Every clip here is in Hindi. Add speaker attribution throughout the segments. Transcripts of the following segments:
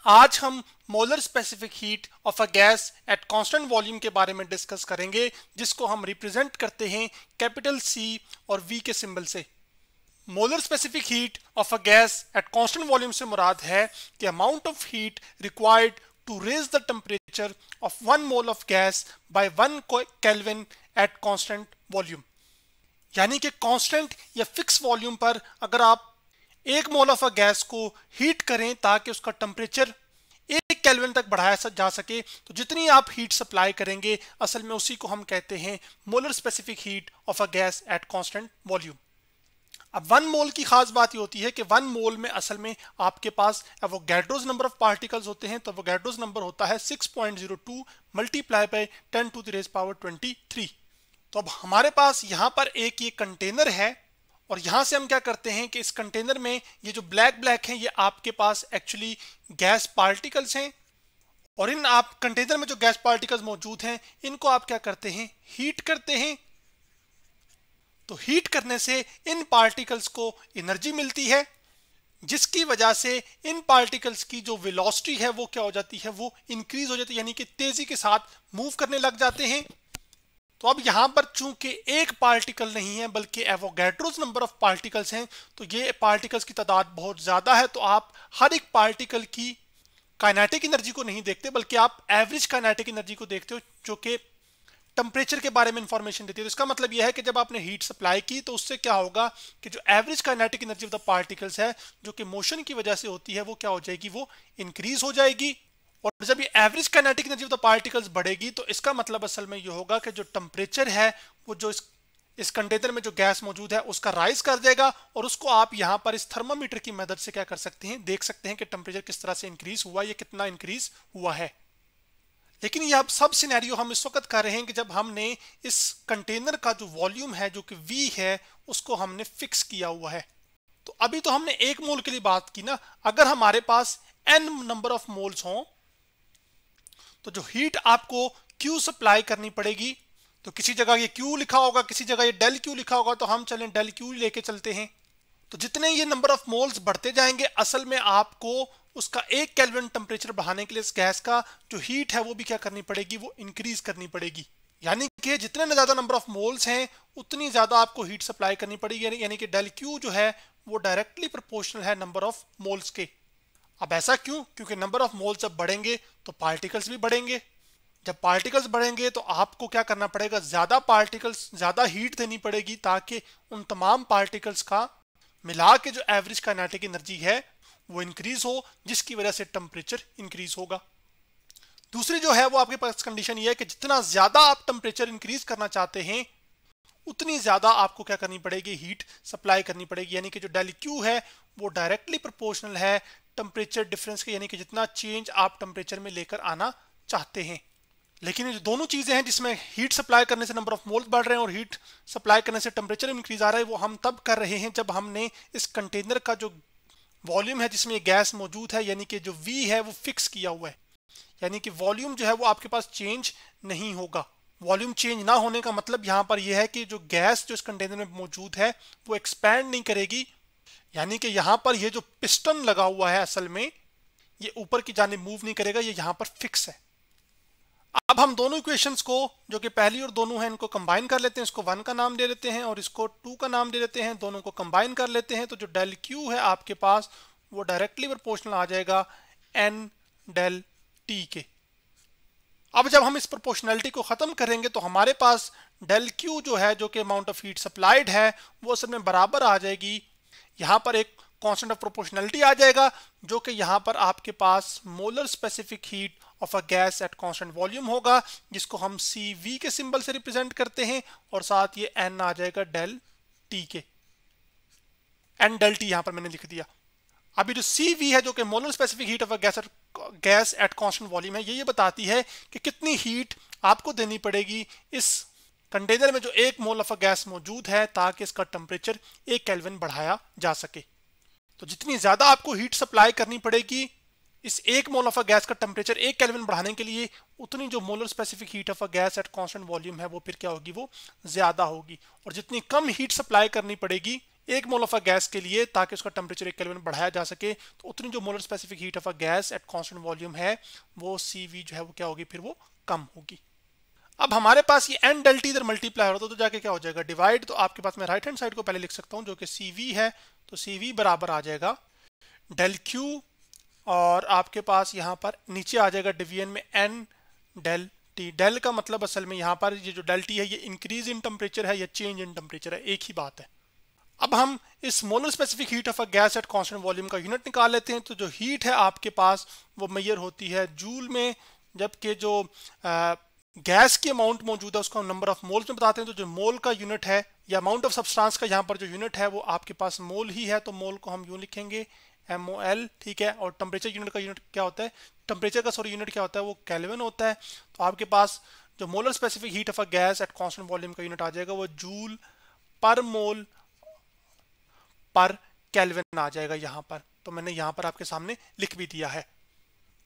Speaker 1: आज हम molar specific heat of a gas at constant volume के बारे में डिस्कस करेंगे, जिसको हम रिप्रेजेंट करते हैं कैपिटल सी और वी के सिंबल से। Molar specific heat of a gas at constant volume से मुराद है कि amount of heat required to raise the temperature of 1 mole of gas by 1 kelvin at constant volume. यानी कि कांस्टेंट या फिक्स वॉल्यूम पर अगर आप 1 मोल ऑफ अ गैस को हीट करें ताकि उसका टेम्परेचर 1 केल्विन तक बढ़ाया जा सके, तो जितनी आप हीट सप्लाई करेंगे असल में उसी को हम कहते हैं molar specific heat of a gas at constant volume. अब 1 मोल की खास बात ये होती है कि 1 मोल में असल में आपके पास एवोगैड्रोस नंबर ऑफ पार्टिकल्स होते हैं। तो एवोगैड्रोस नंबर होता है 6.02 multiply by 10 to the raise power 23। तो अब हमारे पास यहाँ पर एक ये कंटेनर है और यहाँ से हम क्या करते हैं कि इस कंटेनर में ये जो ब्लैक है ये आपके पास एक्चुअली गैस पार्टिकल्स हैं, और इन आप कंटेनर में जो गैस पार्टिकल्स मौजूद हैं इनको आप क्या करते हैं, हीट करते हैं। तो हीट करने से इन पार्टिकल्स को एनर्जी मिलती है, जिसकी वजह से इन पार्टिकल्स की जो वेलोसिटी है वो क्या हो जाती है, वो इंक्रीज हो जाती है, यानी कि तेजी के साथ मूव करने लग जाते हैं। तो अब यहां पर चूंकि एक पार्टिकल नहीं है बल्कि एवोगैड्रोस नंबर ऑफ पार्टिकल्स हैं, तो ये पार्टिकल्स की तादाद बहुत ज्यादा है। तो आप हर एक पार्टिकल की काइनेटिक एनर्जी को नहीं देखते बल्कि आप एवरेज काइनेटिक एनर्जी को देखते हो, जो कि टेम्परेचर के बारे में इंफॉर्मेशन देती है। तो इसका मतलब यह है कि जब आपने हीट सप्लाई की तो उससे क्या होगा कि जो average kinetic energy of the particles है जो कि मोशन की वजह से होती है वो क्या हो जाएगी, वो इंक्रीज हो जाएगी। और जब ये average kinetic energy of the particles बढ़ेगी तो इसका मतलब असल में ये होगा कि जो टेम्परेचर है वो जो इस कंटेनर में जो गैस मौजूद है उसका राइज कर जाएगा, और उसको आप यहाँ पर इस थर्मामीटर की मदद से क्या कर सकते हैं, देख सकते हैं कि टेम्परेचर किस तरह से इंक्रीज हुआ, ये कितना इंक्रीज हुआ है। लेकिन ये अब सब सिनेरियो हम इस वक्त कर रहे हैं कि जब हमने इस कंटेनर का जो वॉल्यूम है जो कि V है उसको हमने फिक्स किया हुआ है। तो अभी तो हमने 1 मोल के लिए बात की ना, अगर हमारे पास n नंबर ऑफ मोल्स हों तो जो हीट आपको Q सप्लाई करनी पड़ेगी। तो किसी जगह ये Q लिखा होगा, किसी जगह ये डेल Q लिखा होगा, तो हम चलें डेल Q लेके चलते हैं। तो जितने ये नंबर ऑफ मोल्स बढ़ते जाएंगे असल में आपको उसका 1 केल्विन टेम्परेचर बढ़ाने के लिए इस गैस का जो हीट है वो भी क्या करनी पड़ेगी, वो इंक्रीज करनी पड़ेगी। यानी कि जितने ज्यादा नंबर ऑफ मोल्स हैं उतनी ज्यादा आपको हीट सप्लाई करनी पड़ेगी, यानी कि डेल Q जो है वो डायरेक्टली प्रोपोर्शनल है नंबर ऑफ मोल्स के। अब ऐसा क्यों? क्योंकि नंबर ऑफ मोल्स जब बढ़ेंगे तो पार्टिकल्स भी बढ़ेंगे। जब पार्टिकल्स बढ़ेंगे तो आपको क्या करना पड़ेगा, ज्यादा पार्टिकल्स, ज्यादा हीट देनी पड़ेगी ताकि उन तमाम पार्टिकल्स का मिला के जो एवरेज काइनेटिक एनर्जी है वो इंक्रीज हो, जिसकी वजह से टेम्परेचर इंक्रीज होगा। दूसरी जो है वो आपके पास कंडीशन ये है कि जितना ज्यादा आप टेम्परेचर इंक्रीज करना चाहते हैं उतनी ज्यादा आपको क्या करनी पड़ेगी, हीट सप्लाई करनी पड़ेगी। यानी कि जो डेल Q है वो डायरेक्टली प्रोपोर्शनल है टेम्परेचर डिफरेंस के, यानी कि जितना चेंज आप टेम्परेचर में लेकर आना चाहते हैं। लेकिन ये जो दोनों चीजें हैं जिसमें हीट सप्लाई करने से नंबर ऑफ मोल्स बढ़ रहे हैं और हीट सप्लाई करने से टेम्परेचर इंक्रीज आ रहा है, वो हम तब कर रहे हैं जब हमने इस कंटेनर का जो वॉल्यूम है जिसमें गैस मौजूद है यानी कि जो V है वो फिक्स किया हुआ है। यानी कि वॉल्यूम जो है वो आपके पास चेंज नहीं होगा। वॉल्यूम चेंज ना होने का मतलब यहाँ पर यह है कि जो गैस जो इस कंटेनर में मौजूद है वो एक्सपैंड नहीं करेगी। यानी कि यहाँ पर ये जो पिस्टन लगा हुआ है असल में ये ऊपर की जानिब मूव नहीं करेगा, ये यहाँ पर फिक्स है। अब हम दोनों इक्वेशंस को जो कि पहली और दोनों हैं इनको कंबाइन कर लेते हैं। इसको 1 का नाम दे लेते हैं और इसको 2 का नाम दे लेते हैं। दोनों को कंबाइन कर लेते हैं तो जो डेल Q है आपके पास वो डायरेक्टली प्रोपोर्शनल आ जाएगा N डेल T के। अब जब हम इस प्रोपोर्शनैलिटी को खत्म करेंगे तो हमारे पास डेल Q जो है जो कि अमाउंट ऑफ हीट सप्लाइड है वो असल में बराबर आ जाएगी, यहाँ पर एक कांस्टेंट ऑफ प्रोपोर्शनैलिटी आ जाएगा जो कि यहाँ पर आपके पास molar specific heat of a gas at constant volume होगा, जिसको हम CV के सिंबल से रिप्रेजेंट करते हैं, और साथ ये N आ जाएगा डेल T के। N डेल T यहाँ पर मैंने लिख दिया। अभी जो CV है जो कि molar specific heat of a gas at constant volume है, ये बताती है कि कितनी हीट आपको देनी पड़ेगी इस कंटेनर में जो 1 मोल ऑफ अ गैस मौजूद है ताकि इसका टेम्परेचर 1 केल्विन बढ़ाया जा सके। तो जितनी ज्यादा आपको हीट सप्लाई करनी पड़ेगी इस 1 मोल ऑफ अ गैस का टेम्परेचर 1 केल्विन बढ़ाने के लिए, उतनी जो molar specific heat of a gas at constant volume है वो फिर क्या होगी, वो ज्यादा होगी। और जितनी कम हीट सप्लाई करनी पड़ेगी 1 मोल ऑफ अ गैस के लिए, ताकि उसका टेम्परेचर 1 केल्विन बढ़ाया जा सके, तो उतनी जो molar specific heat of a gas at constant volume है वो CV जो है वो क्या होगी, फिर वो कम होगी। अब हमारे पास ये n डेल्टी इधर मल्टीप्लाई हो रहा तो जाके क्या हो जाएगा, डिवाइड। तो आपके पास मैं राइट हैंड साइड को पहले लिख सकता हूं जो कि CV है, तो CV बराबर आ जाएगा डेल Q, और आपके पास यहाँ पर नीचे आ जाएगा डिवीजन में n डेल T। डेल का मतलब असल में यहाँ पर ये जो डेल T है ये इंक्रीज इन टेम्परेचर है या चेंज इन टेम्परेचर है, एक ही बात है। अब हम इस molar specific heat of a gas at constant volume का यूनिट निकाल लेते हैं। तो जो हीट है आपके पास वो मेजर होती है जूल में, जबकि जो गैस की अमाउंट मौजूद है उसको हम नंबर ऑफ मोल्स में बताते हैं। तो जो मोल का यूनिट है या अमाउंट ऑफ सब्सटेंस का यहाँ पर जो यूनिट है वो आपके पास मोल ही है, तो मोल को हम यूं लिखेंगे MOL, ठीक है। और टेम्परेचर यूनिट का यूनिट क्या होता है, टेम्परेचर का सॉरी यूनिट क्या होता है, वो केल्विन होता है। तो आपके पास जो molar specific heat of a gas at constant volume का यूनिट आ जाएगा वो जूल पर मोल पर केल्विन आ जाएगा यहाँ पर। तो मैंने यहाँ पर आपके सामने लिख भी दिया है।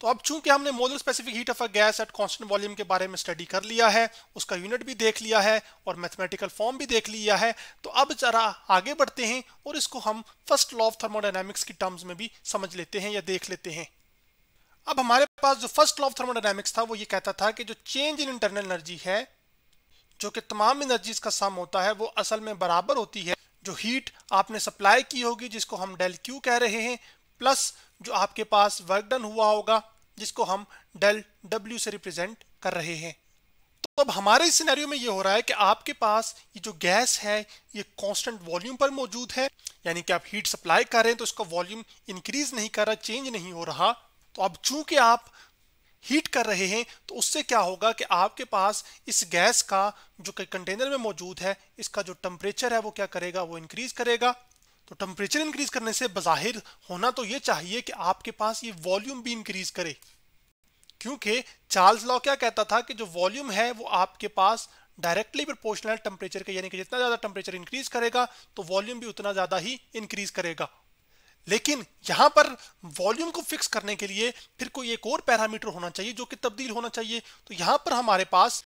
Speaker 1: तो अब चूंकि हमने molar specific heat of a gas at constant volume के बारे में स्टडी कर लिया है, उसका यूनिट भी देख लिया है और मैथमेटिकल फॉर्म भी देख लिया है, तो अब जरा आगे बढ़ते हैं और इसको हम फर्स्ट लॉ ऑफ थर्मोडायनामिक्स की टर्म्स में भी समझ लेते हैं या देख लेते हैं। अब हमारे पास जो फर्स्ट लॉ ऑफ थर्मोडायनामिक्स था वो ये कहता था कि जो चेंज इन इंटरनल एनर्जी है, जो कि तमाम एनर्जीज का सम होता है, वो असल में बराबर होती है जो हीट आपने सप्लाई की होगी जिसको हम डेल Q कह रहे हैं, प्लस जो आपके पास वर्क डन हुआ होगा जिसको हम डेल W से रिप्रेजेंट कर रहे हैं। तो अब हमारे इस सिनेरियो में ये हो रहा है कि आपके पास ये जो गैस है ये कांस्टेंट वॉल्यूम पर मौजूद है, यानी कि आप हीट सप्लाई कर रहे हैं तो इसका वॉल्यूम इंक्रीज नहीं कर रहा, चेंज नहीं हो रहा। तो अब चूंकि आप हीट कर रहे हैं तो उससे क्या होगा कि आपके पास इस गैस का जो कंटेनर में मौजूद है इसका जो टेम्परेचर है वो क्या करेगा, वो इंक्रीज करेगा। तो टेम्परेचर इंक्रीज करने से बज़ाहिर होना तो ये चाहिए कि आपके पास ये वॉल्यूम भी इंक्रीज करे, क्योंकि चार्ल्स लॉ क्या कहता था कि जो वॉल्यूम है वो आपके पास डायरेक्टली प्रोपोर्शनल टेम्परेचर के, यानी कि जितना ज्यादा टेम्परेचर इंक्रीज करेगा तो वॉल्यूम भी उतना ज्यादा ही इंक्रीज करेगा। लेकिन यहां पर वॉल्यूम को फिक्स करने के लिए फिर कोई एक और पैरामीटर होना चाहिए जो कि तब्दील होना चाहिए। तो यहां पर हमारे पास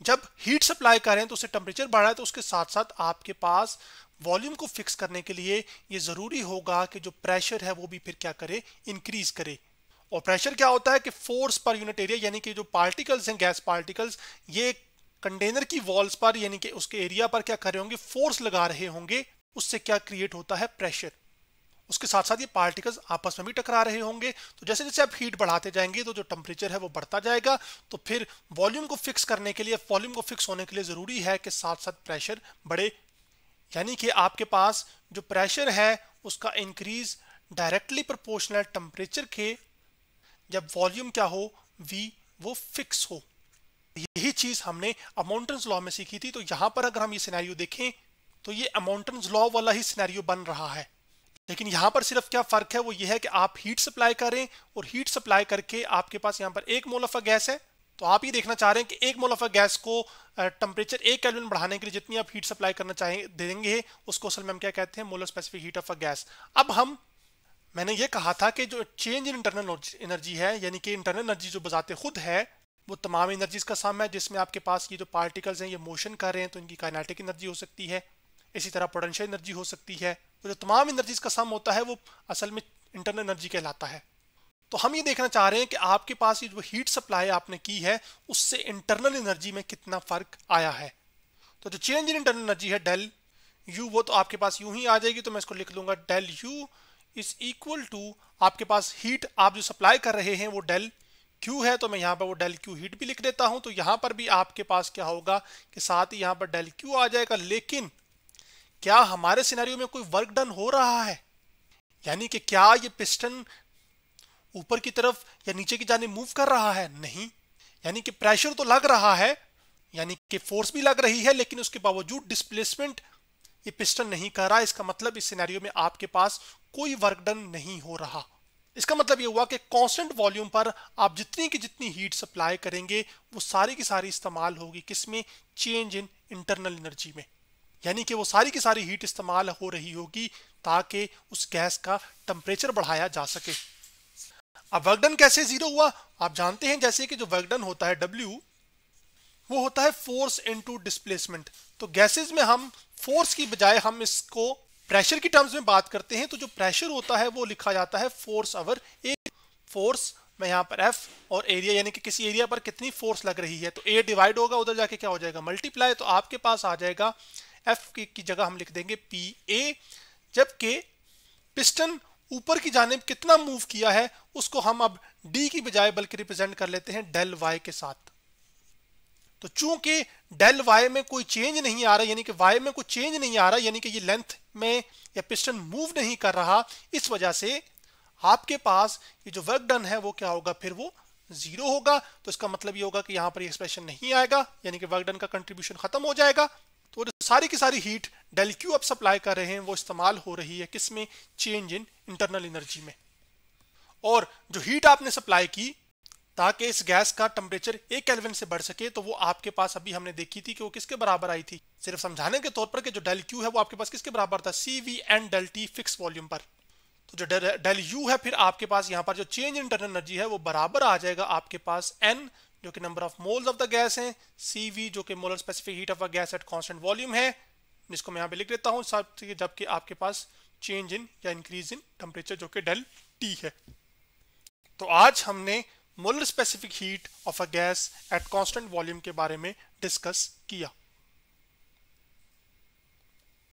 Speaker 1: जब हीट सप्लाई करें तो उससे टेम्परेचर बढ़ा है, तो उसके साथ साथ आपके पास वॉल्यूम को फिक्स करने के लिए ये जरूरी होगा कि जो प्रेशर है वो भी फिर क्या करे, इंक्रीज करे। और प्रेशर क्या होता है कि फोर्स पर यूनिट एरिया, यानी कि जो पार्टिकल्स हैं, गैस पार्टिकल्स, ये कंटेनर की वॉल्स पर यानी कि उसके एरिया पर क्या कर रहे होंगे, फोर्स लगा रहे होंगे, उससे क्या क्रिएट होता है, प्रेशर। उसके साथ साथ ये पार्टिकल्स आपस में भी टकरा रहे होंगे। तो जैसे जैसे आप हीट बढ़ाते जाएंगे तो जो टेम्परेचर है वो बढ़ता जाएगा। तो फिर वॉल्यूम को फिक्स करने के लिए, वॉल्यूम को फिक्स होने के लिए जरूरी है कि साथ साथ प्रेशर बढ़े, यानी कि आपके पास जो प्रेशर है उसका इंक्रीज डायरेक्टली प्रोपोर्शनल टेम्परेचर के, जब वॉल्यूम क्या हो, V वो फिक्स हो। यही चीज हमने अमाउंटन्स लॉ में सीखी थी। तो यहां पर अगर हम ये सिनेरियो देखें तो ये अमाउंटन्स लॉ वाला ही सिनेरियो बन रहा है, लेकिन यहां पर सिर्फ क्या फर्क है, वो ये है कि आप हीट सप्लाई करें और हीट सप्लाई करके आपके पास यहां पर 1 मोल ऑफ अ गैस है। तो आप ये देखना चाह रहे हैं कि 1 मोल ऑफ अ गैस को टेम्परेचर 1 केल्विन बढ़ाने के लिए जितनी आप हीट सप्लाई करना चाहें देंगे, उसको असल में हम क्या कहते हैं, molar specific heat of a gas. अब मैंने ये कहा था कि जो चेंज इन इंटरनल एनर्जी है, यानी कि इंटरनल एनर्जी जो बजाते खुद है वो तमाम एनर्जीज का सम है, जिसमें आपके पास ये जो पार्टिकल्स हैं ये मोशन कर रहे हैं तो इनकी काइनेटिक एनर्जी हो सकती है, इसी तरह पोटेंशियल एनर्जी हो सकती है। तो जो तमाम एनर्जीज का सम होता है वो असल में इंटरनल एनर्जी कहलाता है। तो हम ये देखना चाह रहे हैं कि आपके पास ये जो हीट सप्लाई आपने की है उससे इंटरनल एनर्जी में कितना फर्क आया है। तो जो चेंज इन इंटरनल एनर्जी है डेल U, वो तो आपके पास यूं ही आ जाएगी। तो मैं इसको लिख लूंगा del U is equal to, आपके पास हीट आप जो सप्लाई कर रहे हैं वो डेल Q है, तो मैं यहाँ पर वो डेल Q हीट भी लिख देता हूं। तो यहाँ पर भी आपके पास क्या होगा कि साथ ही यहाँ पर डेल Q आ जाएगा। लेकिन क्या हमारे सिनेरियो में कोई वर्क डन हो रहा है, यानी कि क्या ये पिस्टन ऊपर की तरफ या नीचे की जाने मूव कर रहा है? नहीं। यानी कि प्रेशर तो लग रहा है, यानी कि फोर्स भी लग रही है, लेकिन उसके बावजूद डिस्प्लेसमेंट ये पिस्टन नहीं कर रहा। इसका मतलब इस सिनेरियो में आपके पास कोई वर्क डन नहीं हो रहा। इसका मतलब ये हुआ कि कांस्टेंट वॉल्यूम पर आप जितनी की जितनी हीट सप्लाई करेंगे वो सारी की सारी इस्तेमाल होगी किसमें, चेंज इन इंटरनल एनर्जी में, यानी कि वो सारी की सारी हीट इस्तेमाल हो रही होगी ताकि उस गैस का टेम्परेचर बढ़ाया जा सके। अब वर्क डन कैसे जीरो हुआ, आप जानते हैं जैसे कि जो वर्क डन होता है W, वो होता है फोर्स इनटू डिस्प्लेसमेंट। तो गैसेस में हम फोर्स की बजाय हम इसको प्रेशर की टर्म्स में बात करते हैं तो जो प्रेशर होता है वो लिखा जाता है फोर्स ओवर एरिया। फोर्स में यहाँ पर एफ और एरिया यानी कि किसी एरिया पर कितनी फोर्स लग रही है, तो ए डिवाइड होगा, उधर जाके क्या हो जाएगा मल्टीप्लाई, तो आपके पास आ जाएगा एफ की जगह हम लिख देंगे पी ए। जबकि पिस्टन ऊपर की जानिब कितना मूव किया है उसको हम अब डी की बजाय बल्कि रिप्रेजेंट कर लेते हैं डेल वाई के साथ। तो चूंकि डेल वाई में कोई चेंज नहीं आ रहा, यानी कि वाई में कोई चेंज नहीं आ रहा, यानी कि ये लेंथ में या पिस्टन मूव नहीं कर रहा, इस वजह से आपके पास ये जो वर्क डन है वो क्या होगा, फिर वो जीरो होगा। तो इसका मतलब ये होगा कि यहां पर एक्सप्रेशन नहीं आएगा, यानी कि वर्क डन का कंट्रीब्यूशन खत्म हो जाएगा। तो सारी की सारी हीट डेल क्यू आप सप्लाई कर रहे हैं वो इस्तेमाल हो रही है किसमें, चेंज इन इंटरनल एनर्जी में। और जो हीट आपने सप्लाई की ताकि इस गैस का टेम्परेचर 1 केल्विन से बढ़ सके, तो वो आपके पास अभी हमने देखी थी कि वो किसके बराबर आई थी, सिर्फ समझाने के तौर पर कि जो डेल क्यू है वो आपके पास किसके बराबर था, C V N del T fix volume पर। तो जो डेल यू है फिर आपके पास यहाँ पर जो चेंज इन इंटरनल एनर्जी है वो बराबर आ जाएगा आपके पास एन जो कि number of moles of the gas है, सी वी जो कि molar specific heat of a gas at constant volume है, जिसको मैं यहाँ पे लिख देता हूँ, जबकि आपके पास चेंज इन या इंक्रीज इन टेम्परेचर जो कि डेल टी है। तो आज हमने molar specific heat of a gas at constant volume के बारे में डिस्कस किया।